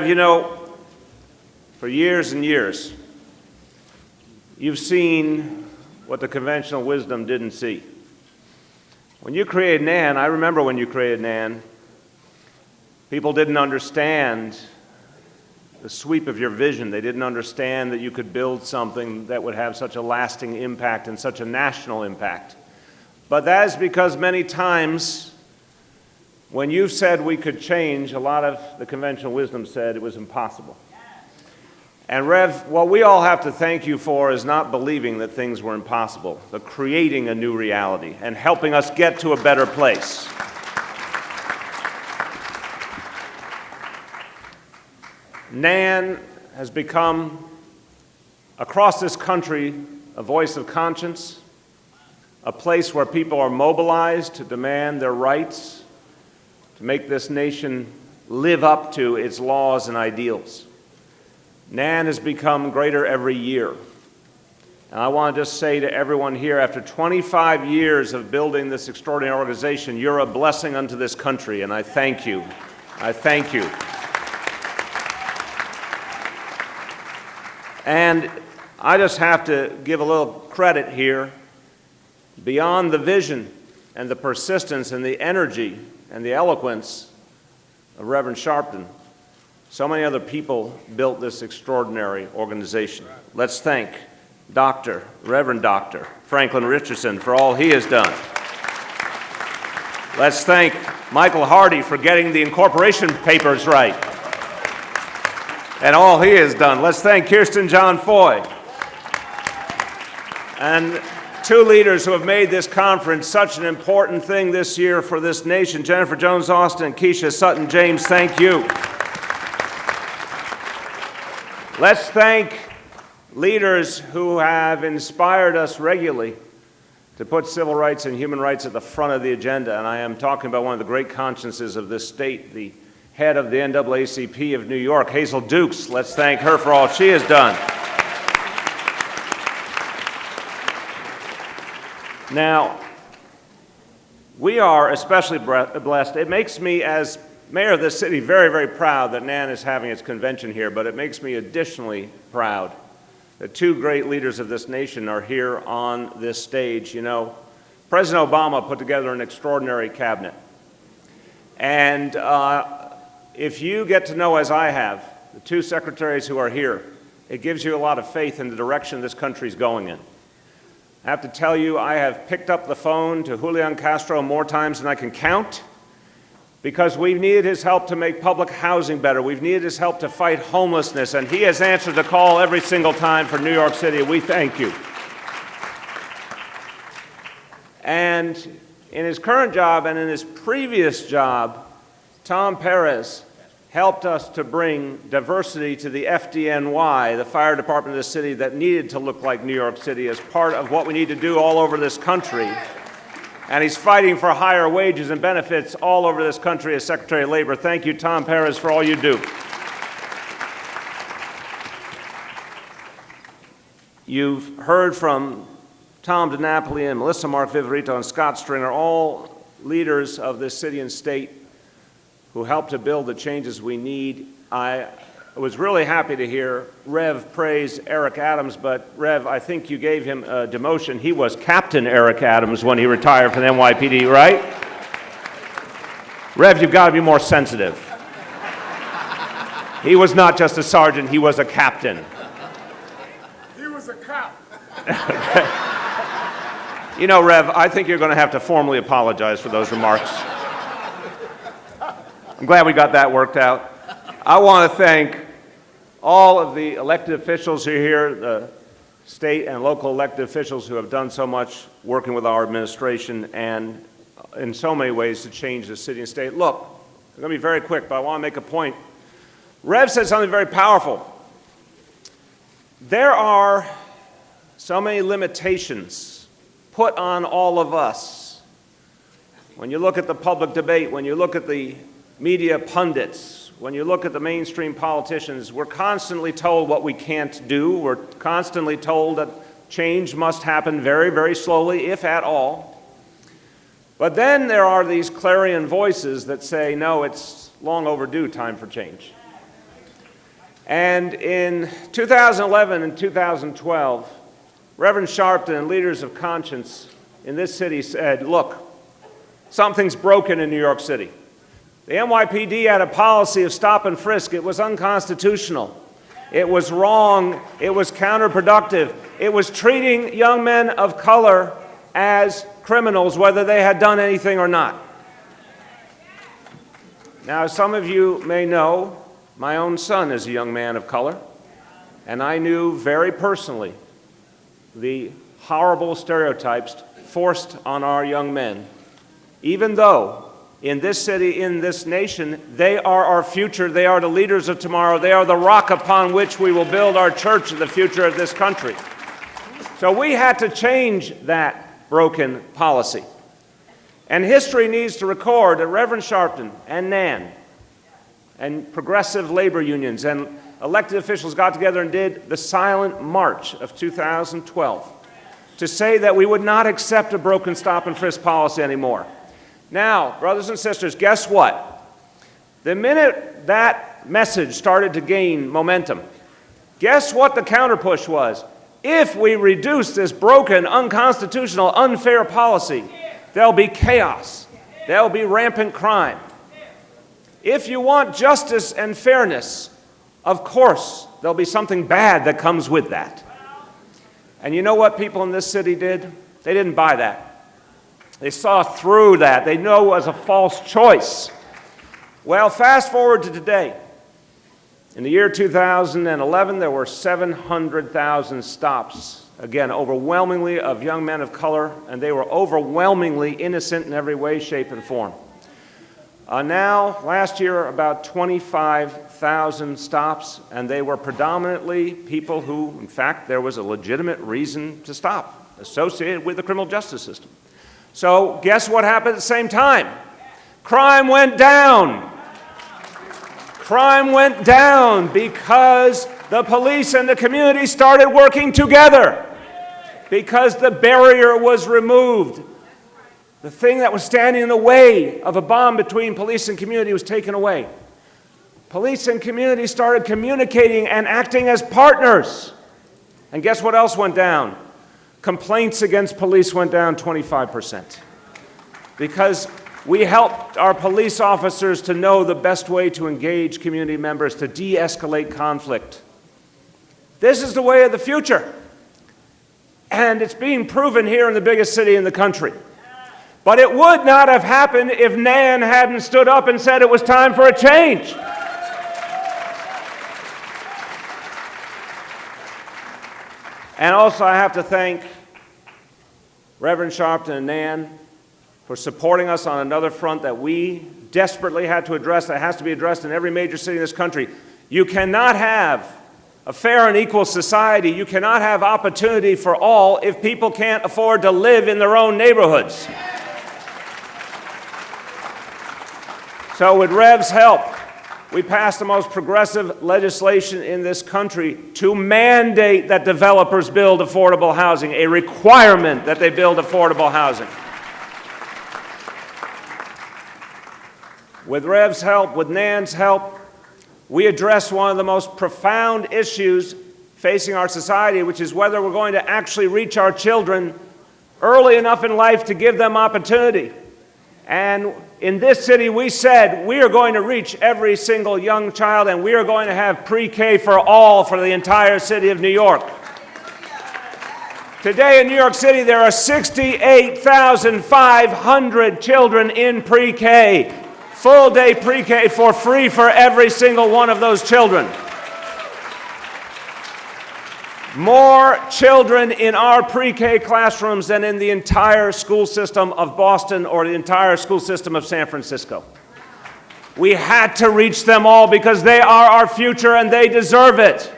You know, for years and years, you've seen what the conventional wisdom didn't see. When you created NAN, I remember when you created NAN, people didn't understand the sweep of your vision. They didn't understand that you could build something that would have such a lasting impact and such a national impact. But that is because many times when you said we could change, a lot of the conventional wisdom said it was impossible. And Rev, what we all have to thank you for is not believing that things were impossible, but creating a new reality and helping us get to a better place. NAN has become, across this country, a voice of conscience, a place where people are mobilized to demand their rights, to make this nation live up to its laws and ideals. NAN has become greater every year. And I want to just say to everyone here, after 25 years of building this extraordinary organization, you're a blessing unto this country, and I thank you. I thank you. And I just have to give a little credit here. Beyond the vision and the persistence and the energy and the eloquence of Reverend Sharpton, so many other people built this extraordinary organization. Let's thank Reverend Dr. Franklin Richardson for all he has done. Let's thank Michael Hardy for getting the incorporation papers right and all he has done. Let's thank Kirsten John Foy and two leaders who have made this conference such an important thing this year for this nation, Jennifer Jones Austin and Keisha Sutton James. Thank you. Let's thank leaders who have inspired us regularly to put civil rights and human rights at the front of the agenda. And I am talking about one of the great consciences of this state, the head of the NAACP of New York, Hazel Dukes. Let's thank her for all she has done. Now, we are especially blessed. It makes me, as mayor of this city, very, very proud that NAN is having its convention here, but it makes me additionally proud that two great leaders of this nation are here on this stage. You know, President Obama put together an extraordinary cabinet. And if you get to know, as I have, the two secretaries who are here, it gives you a lot of faith in the direction this country is going in. I have to tell you, I have picked up the phone to Julian Castro more times than I can count because we've needed his help to make public housing better. We've needed his help to fight homelessness, and he has answered the call every single time for New York City. We thank you. And in his current job and in his previous job, Tom Perez helped us to bring diversity to the FDNY, the fire department of the city that needed to look like New York City as part of what we need to do all over this country. And he's fighting for higher wages and benefits all over this country as Secretary of Labor. Thank you, Tom Perez, for all you do. You've heard from Tom DiNapoli and Melissa Mark Viverito and Scott Stringer, all leaders of this city and state who helped to build the changes we need. I was really happy to hear Rev praise Eric Adams, but Rev, I think you gave him a demotion. He was Captain Eric Adams when he retired from the NYPD, right? Rev, you've got to be more sensitive. He was not just a sergeant, he was a captain. He was a cop. Okay. You know, Rev, I think you're going to have to formally apologize for those remarks. I'm glad we got that worked out. I want to thank all of the elected officials who are here, the state and local elected officials who have done so much working with our administration and in so many ways to change the city and state. Look, I'm going to be very quick, but I want to make a point. Rev said something very powerful. There are so many limitations put on all of us. When you look at the public debate, when you look at the media pundits, when you look at the mainstream politicians, we're constantly told what we can't do. We're constantly told that change must happen very, very slowly, if at all. But then there are these clarion voices that say, no, it's long overdue time for change. And in 2011 and 2012, Reverend Sharpton and leaders of conscience in this city said, look, something's broken in New York City. The NYPD had a policy of stop and frisk. It was unconstitutional. It was wrong. It was counterproductive. It was treating young men of color as criminals, whether they had done anything or not. Now, some of you may know, my own son is a young man of color, and I knew very personally the horrible stereotypes forced on our young men, even though in this city, in this nation, they are our future, they are the leaders of tomorrow, they are the rock upon which we will build our church and the future of this country. So we had to change that broken policy. And history needs to record that Reverend Sharpton and Nan and progressive labor unions and elected officials got together and did the silent march of 2012 to say that we would not accept a broken stop and frisk policy anymore. Now, brothers and sisters, guess what? The minute that message started to gain momentum, guess what the counterpush was? If we reduce this broken, unconstitutional, unfair policy, there'll be chaos. There'll be rampant crime. If you want justice and fairness, of course, there'll be something bad that comes with that. And you know what people in this city did? They didn't buy that. They saw through that. They know it was a false choice. Well, fast forward to today. In the year 2011, there were 700,000 stops, again, overwhelmingly of young men of color, and they were overwhelmingly innocent in every way, shape, and form. Now, last year, about 25,000 stops, and they were predominantly people who, in fact, there was a legitimate reason to stop, associated with the criminal justice system. So guess what happened at the same time? Crime went down. Crime went down because the police and the community started working together, because the barrier was removed. The thing that was standing in the way of a bond between police and community was taken away. Police and community started communicating and acting as partners. And guess what else went down? Complaints against police went down 25%. Because we helped our police officers to know the best way to engage community members, to de-escalate conflict. This is the way of the future. And it's being proven here in the biggest city in the country. But it would not have happened if Nan hadn't stood up and said it was time for a change. And also I have to thank Reverend Sharpton and Nan for supporting us on another front that we desperately had to address, that has to be addressed in every major city in this country. You cannot have a fair and equal society. You cannot have opportunity for all if people can't afford to live in their own neighborhoods. So with Rev's help, we passed the most progressive legislation in this country to mandate that developers build affordable housing, a requirement that they build affordable housing. With Rev's help, with Nan's help, we address one of the most profound issues facing our society, which is whether we're going to actually reach our children early enough in life to give them opportunity. And in this city, we said we are going to reach every single young child, and we are going to have pre-K for all for the entire city of New York. Today in New York City, there are 68,500 children in pre-K. Full-day pre-K for free for every single one of those children. More children in our pre-K classrooms than in the entire school system of Boston or the entire school system of San Francisco. We had to reach them all because they are our future and they deserve it.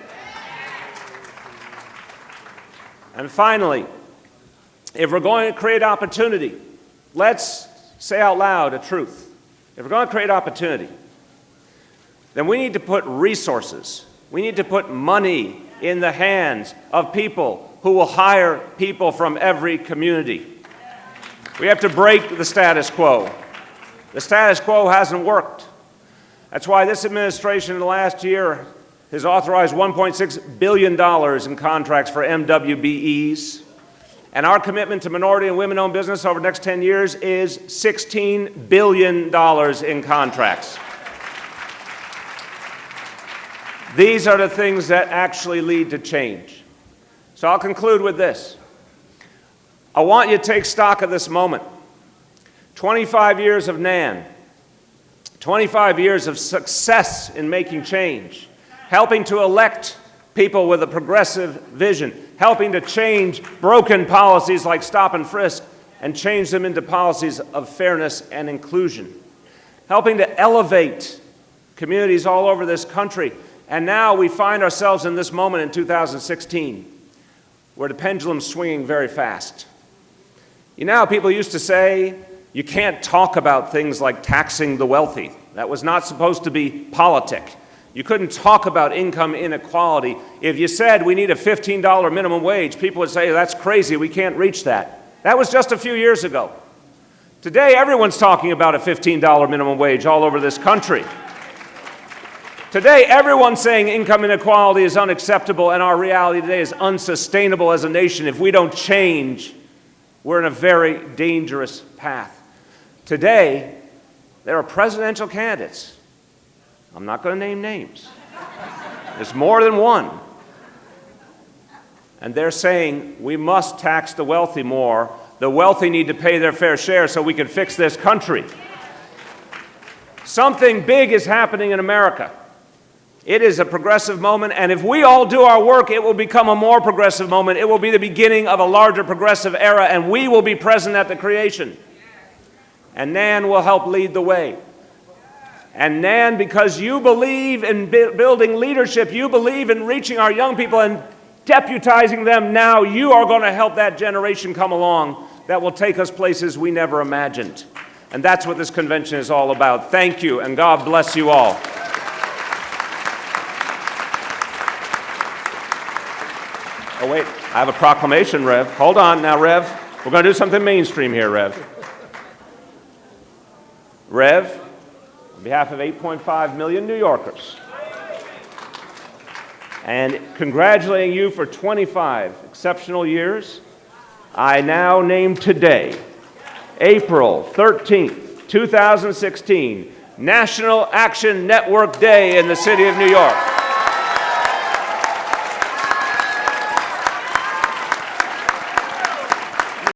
And finally, if we're going to create opportunity, let's say out loud a truth. If we're going to create opportunity, then we need to put resources, we need to put money in the hands of people who will hire people from every community. We have to break the status quo. The status quo hasn't worked. That's why this administration in the last year has authorized $1.6 billion in contracts for MWBEs. And our commitment to minority and women-owned business over the next 10 years is $16 billion in contracts. These are the things that actually lead to change. So I'll conclude with this. I want you to take stock of this moment. 25 years of NAN, 25 years of success in making change, helping to elect people with a progressive vision, helping to change broken policies like stop and frisk and change them into policies of fairness and inclusion, helping to elevate communities all over this country. And now we find ourselves in this moment in 2016 where the pendulum's swinging very fast. You know how people used to say, you can't talk about things like taxing the wealthy. That was not supposed to be politic. You couldn't talk about income inequality. If you said we need a $15 minimum wage, people would say, that's crazy, we can't reach that. That was just a few years ago. Today, everyone's talking about a $15 minimum wage all over this country. Today, everyone's saying income inequality is unacceptable, and our reality today is unsustainable as a nation. If we don't change, we're in a very dangerous path. Today, there are presidential candidates. I'm not going to name names. There's more than one. And they're saying we must tax the wealthy more. The wealthy need to pay their fair share so we can fix this country. Something big is happening in America. It is a progressive moment, and if we all do our work, it will become a more progressive moment. It will be the beginning of a larger progressive era, and we will be present at the creation. And NAN will help lead the way. And NAN, because you believe in building leadership, you believe in reaching our young people and deputizing them now, you are going to help that generation come along that will take us places we never imagined. And that's what this convention is all about. Thank you, and God bless you all. Oh, wait, I have a proclamation, Rev. Hold on now, Rev. We're going to do something mainstream here, Rev. Rev, on behalf of 8.5 million New Yorkers, and congratulating you for 25 exceptional years, I now name today, April 13th, 2016, National Action Network Day in the city of New York.